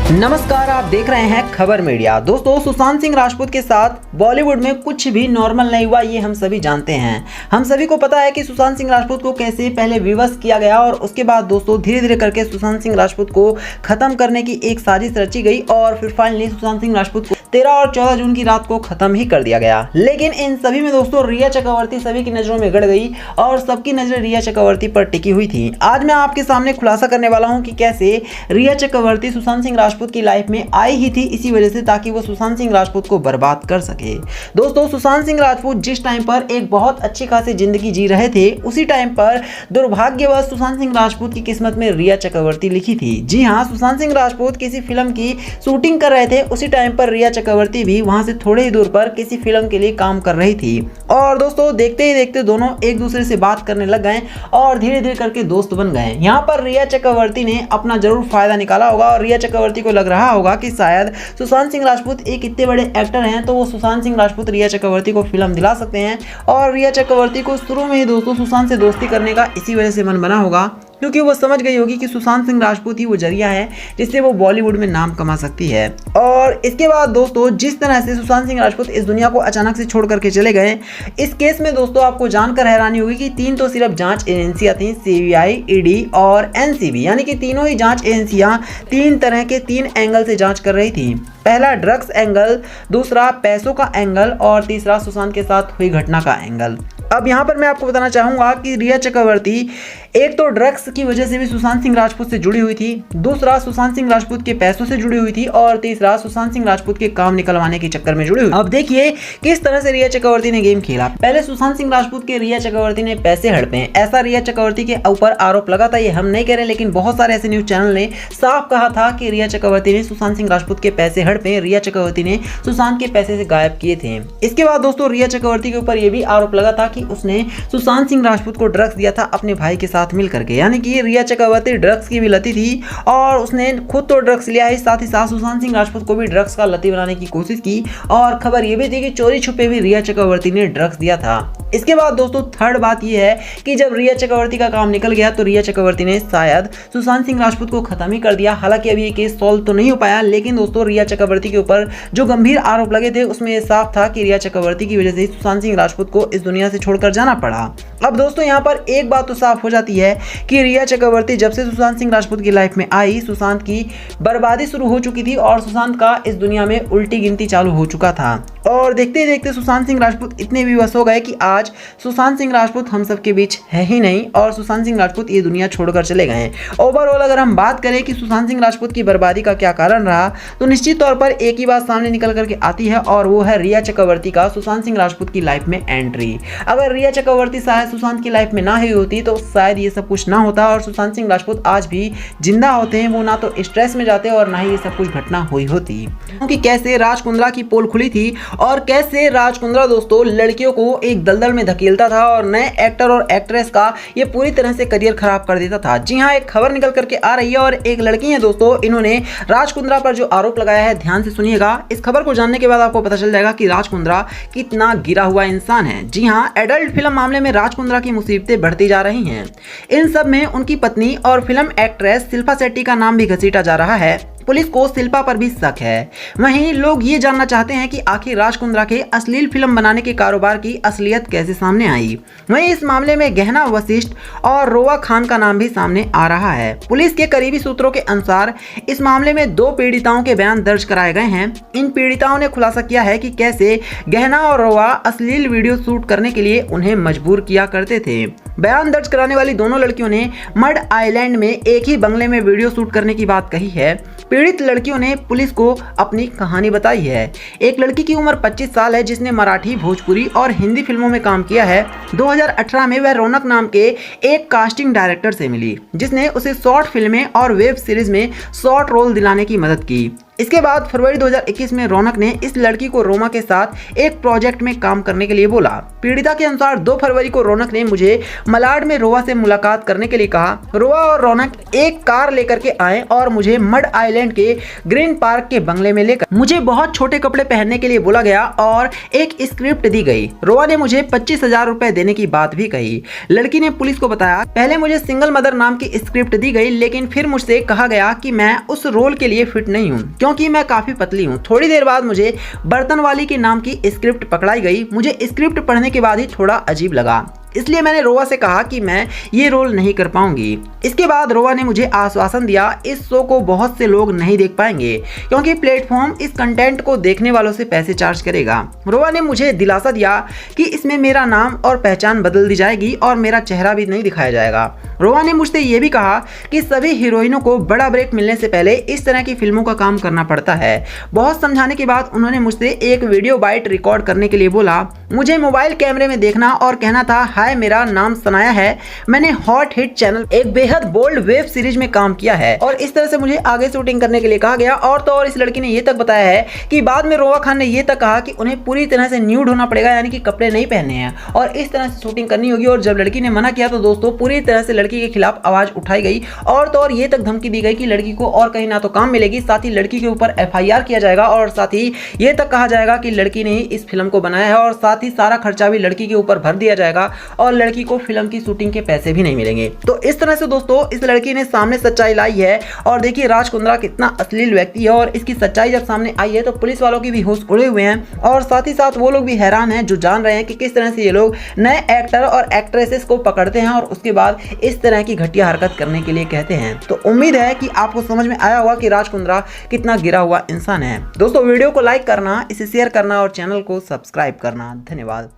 नमस्कार, आप देख रहे हैं खबर मीडिया। दोस्तों, सुशांत सिंह राजपूत के साथ बॉलीवुड में कुछ भी नॉर्मल नहीं हुआ, ये हम सभी जानते हैं। हम सभी को पता है कि सुशांत सिंह राजपूत को कैसे पहले विवश किया गया और उसके बाद दोस्तों धीरे धीरे करके सुशांत सिंह राजपूत को खत्म करने की एक साजिश रची गई और फिर फाइनली सुशांत सिंह राजपूत को 13 और 14 जून की रात को खत्म ही कर दिया गया। लेकिन इन सभी में दोस्तों रिया चक्रवर्ती सभी की नजरों में गड़ गई और सबकी नजर रिया चक्रवर्ती पर टिकी हुई थी। आज मैं आपके सामने खुलासा करने वाला हूं कि कैसे रिया चक्रवर्ती सुशांत सिंह राजपूत की लाइफ में आई ही थी इसी वजह से, ताकि वो सुशांत सिंह राजपूत को बर्बाद कर सके। दोस्तों, सुशांत सिंह राजपूत जिस टाइम पर एक बहुत अच्छी खासी जिंदगी जी रहे थे, उसी टाइम पर दुर्भाग्यवश सुशांत सिंह राजपूत की किस्मत में रिया चक्रवर्ती लिखी थी। जी हाँ, सुशांत सिंह राजपूत किसी फिल्म की शूटिंग कर रहे थे, उसी टाइम पर रिया चक्रवर्ती भी वहां से थोड़े ही दूर पर किसी फिल्म के लिए काम कर रही थी। और दोस्तों देखते ही देखते दोनों एक दूसरे से बात करने लग गए और धीरे धीरे करके दोस्त बन गए। यहाँ पर रिया चक्रवर्ती ने अपना जरूर फायदा निकाला होगा और रिया चक्रवर्ती को लग रहा होगा कि शायद सुशांत सिंह राजपूत एक इतने बड़े एक्टर हैं, तो वो सुशांत सिंह राजपूत रिया चक्रवर्ती को फिल्म दिला सकते हैं। और रिया चक्रवर्ती को शुरू में ही दोस्तों सुशांत से दोस्ती करने का इसी वजह से मन बना होगा, क्योंकि वो समझ गई होगी कि सुशांत सिंह राजपूत ही वो जरिया है जिससे वो बॉलीवुड में नाम कमा सकती है। और इसके बाद दोस्तों जिस तरह से सुशांत सिंह राजपूत इस दुनिया को अचानक से छोड़ करके चले गए, इस केस में दोस्तों आपको जानकर हैरानी होगी कि 3 तो सिर्फ जांच एजेंसियां थी, सीबीआई, ईडी और एनसीबी, यानी कि तीनों ही जांच एजेंसियां 3 तरह के 3 एंगल से जांच कर रही थी। पहला ड्रग्स एंगल, दूसरा पैसों का एंगल और तीसरा सुशांत के साथ हुई घटना का एंगल। अब यहाँ पर मैं आपको बताना चाहूंगा कि रिया चक्रवर्ती एक तो ड्रग्स की वजह से भी सुशांत सिंह राजपूत से जुड़ी हुई थी, दूसरा सुशांत सिंह राजपूत के पैसों से जुड़ी हुई थी और तीसरा सुशांत सिंह राजपूत के काम निकलवाने के चक्कर में जुड़ी हुई। अब देखिए किस तरह से रिया चक्रवर्ती ने गेम खेला। पहले सुशांत सिंह राजपूत के रिया चक्रवर्ती ने पैसे हड़पे, ऐसा रिया चक्रवर्ती के ऊपर आरोप लगा था। ये हम नहीं कह रहे, लेकिन बहुत सारे ऐसे न्यूज चैनल ने साफ कहा था कि रिया चक्रवर्ती ने सुशांत सिंह राजपूत के पैसे हड़पे, रिया चक्रवर्ती ने सुशांत के पैसे से गायब किए थे। इसके बाद दोस्तों रिया चक्रवर्ती के ऊपर यह भी आरोप लगा था कि उसने सुशांत सिंह राजपूत को ड्रग्स दिया था अपने भाई के साथ मिल करके, यानी कि रिया चक्रवर्ती ड्रग्स की भी लती थी और उसने खुद तो ड्रग्स लिया है, साथ ही साथ सुशांत सिंह राजपूत को भी ड्रग्स का लती बनाने की कोशिश की। और खबर यह भी थी कि चोरी छुपे भी रिया चक्रवर्ती ने ड्रग्स दिया था। इसके बाद दोस्तों थर्ड बात यह है कि जब रिया चक्रवर्ती का काम निकल गया तो रिया चक्रवर्ती ने शायद सुशांत सिंह राजपूत को खत्म ही कर दिया। हालांकि अभी ये केस सॉल्व तो नहीं हो पाया, लेकिन दोस्तों रिया चक्रवर्ती के ऊपर जो गंभीर आरोप लगे थे उसमें यह साफ था कि रिया चक्रवर्ती की वजह से सुशांत सिंह राजपूत को इस दुनिया से छोड़कर जाना पड़ा। अब दोस्तों यहाँ पर एक बात तो साफ हो जाती है कि रिया चक्रवर्ती जब से सुशांत सिंह राजपूत की लाइफ में आई, सुशांत की बर्बादी शुरू हो चुकी थी और सुशांत का इस दुनिया में उल्टी गिनती चालू हो चुका था। और देखते ही देखते सुशांत सिंह राजपूत इतने विवश हो गए कि आज सुशांत सिंह राजपूत हम सब के बीच है ही नहीं और सुशांत सिंह राजपूत ये दुनिया छोड़कर चले गए। ओवरऑल अगर हम बात करें कि सुशांत सिंह राजपूत की बर्बादी का क्या कारण रहा, तो निश्चित तौर पर एक ही बात सामने निकल करके आती है और वो है रिया चक्रवर्ती का सुशांत सिंह राजपूत की लाइफ में एंट्री। अगर रिया चक्रवर्ती शायद सुशांत की लाइफ में ना हुई होती तो शायद ये सब कुछ ना होता और सुशांत सिंह राजपूत आज भी जिंदा होते हैं, वो ना तो स्ट्रेस में जाते और ना ही ये सब कुछ घटना हुई होती। क्योंकि कैसे राज कुंद्रा की पोल खुली थी और कैसे राज कुंद्रा दोस्तों लड़कियों को एक दलदल में धकेलता था और नए एक्टर और एक्ट्रेस का ये पूरी तरह से करियर खराब कर देता था। जी हाँ, एक खबर निकल करके आ रही है और एक लड़की है दोस्तों, इन्होंने राज कुंद्रा पर जो आरोप लगाया है, ध्यान से सुनिएगा। इस खबर को जानने के बाद आपको पता चल जाएगा कि राज कुंद्रा कितना गिरा हुआ इंसान है। जी हाँ, एडल्ट फिल्म मामले में राज कुंद्रा की मुसीबतें बढ़ती जा रही हैं। इन सब में उनकी पत्नी और फिल्म एक्ट्रेस शिल्पा शेट्टी का नाम भी घसीटा जा रहा है। पुलिस को शिल्पा पर भी शक है। वहीं लोग ये जानना चाहते हैं कि आखिर राज कुंद्रा के अश्लील फिल्म बनाने के कारोबार की असलियत कैसे सामने आई। वहीं इस मामले में गहना वशिष्ठ और रोवा खान का नाम भी सामने आ रहा है। पुलिस के करीबी सूत्रों के अनुसार इस मामले में 2 पीड़िताओं के बयान दर्ज कराए गए हैं। इन पीड़िताओं ने खुलासा किया है कि कैसे गहना और रोवा अश्लील वीडियो शूट करने के लिए उन्हें मजबूर किया करते थे। बयान दर्ज कराने वाली दोनों लड़कियों ने मड आइलैंड में एक ही बंगले में वीडियो शूट करने की बात कही है। पीड़ित लड़कियों ने पुलिस को अपनी कहानी बताई है। एक लड़की की उम्र 25 साल है जिसने मराठी, भोजपुरी और हिंदी फिल्मों में काम किया है। 2018 में वह रौनक नाम के एक कास्टिंग डायरेक्टर से मिली जिसने उसे शॉर्ट फिल्में और वेब सीरीज में शॉर्ट रोल दिलाने की मदद की। इसके बाद फरवरी 2021 में रौनक ने इस लड़की को रोमा के साथ एक प्रोजेक्ट में काम करने के लिए बोला। पीड़िता के अनुसार 2 फरवरी को रौनक ने मुझे मलाड में रोवा से मुलाकात करने के लिए कहा। रोवा और रौनक एक कार लेकर के आए और मुझे मड आइलैंड के ग्रीन पार्क के बंगले में लेकर मुझे बहुत छोटे कपड़े पहनने के लिए बोला गया और एक स्क्रिप्ट दी गई। रोवा ने मुझे 25,000 रुपए देने की बात भी कही। लड़की ने पुलिस को बताया, पहले मुझे सिंगल मदर नाम की स्क्रिप्ट दी गई, लेकिन फिर मुझसे कहा गया कि मैं उस रोल के लिए फिट नहीं हूँ क्योंकि मैं काफी पतली हूँ। थोड़ी देर बाद मुझे बर्तन वाली के नाम की स्क्रिप्ट पकड़ाई गई। मुझे स्क्रिप्ट पढ़ने के बाद ही थोड़ा अजीब लगा, इसलिए मैंने रोवा से कहा कि मैं ये रोल नहीं कर पाऊंगी। इसके बाद रोवा ने मुझे आश्वासन दिया, इस शो को बहुत से लोग नहीं देख पाएंगे क्योंकि प्लेटफॉर्म इस कंटेंट को देखने वालों से पैसे चार्ज करेगा। रोवा ने मुझे दिलासा दिया कि इसमें मेरा नाम और पहचान बदल दी जाएगी और मेरा चेहरा भी नहीं दिखाया जाएगा। रोवा ने मुझसे ये भी कहा कि सभी हीरोइनों को बड़ा ब्रेक मिलने से पहले इस तरह की फिल्मों का काम करना पड़ता है। बहुत समझाने के बाद उन्होंने मुझसे एक वीडियो बाइट रिकॉर्ड करने के लिए बोला। मुझे मोबाइल कैमरे में देखना और कहना था, हाय मेरा नाम सनाया है, मैंने हॉट हिट चैनल एक बेहद बोल्ड वेब सीरीज में काम किया है, और इस तरह से मुझे आगे शूटिंग करने के लिए कहा गया। और तो और इस लड़की ने ये तक बताया है कि बाद में रोवा खान ने ये तक कहा कि उन्हें पूरी तरह से न्यूड होना पड़ेगा, यानी कि कपड़े नहीं पहनने हैं और इस तरह से शूटिंग करनी होगी। और जब लड़की ने मना किया तो दोस्तों पूरी तरह से लड़की के खिलाफ आवाज उठाई गई और तो और ये तक धमकी दी गई कि लड़की को और कहीं ना तो काम मिलेगी, साथ ही लड़की के ऊपर FIR किया जाएगा और साथ ही ये तक कहा जाएगा कि लड़की ने ही इस फिल्म को बनाया है और साथ ही सारा खर्चा भी लड़की के ऊपर भर दिया जाएगा और लड़की को फिल्म की शूटिंग के पैसे भी नहीं मिलेंगे। तो इस तरह से दोस्तों इस लड़की ने सामने सच्चाई लाई है और देखिए राज कुंद्रा कितना अश्लील व्यक्ति है और इसकी सच्चाई जब सामने आई है तो पुलिस वालों की भी होश उड़े हुए हैं और साथ ही साथ वो लोग भी हैरान हैं जो जान रहे हैं कि किस तरह से ये लोग नए एक्टर और एक्ट्रेसेस को पकड़ते हैं और उसके बाद इस तरह की घटिया हरकत करने के लिए कहते हैं। तो उम्मीद है कि आपको समझ में आया होगा कि राज कुंद्रा कितना गिरा हुआ इंसान है। दोस्तों वीडियो को लाइक करना, इसे शेयर करना और चैनल को सब्सक्राइब करना। धन्यवाद।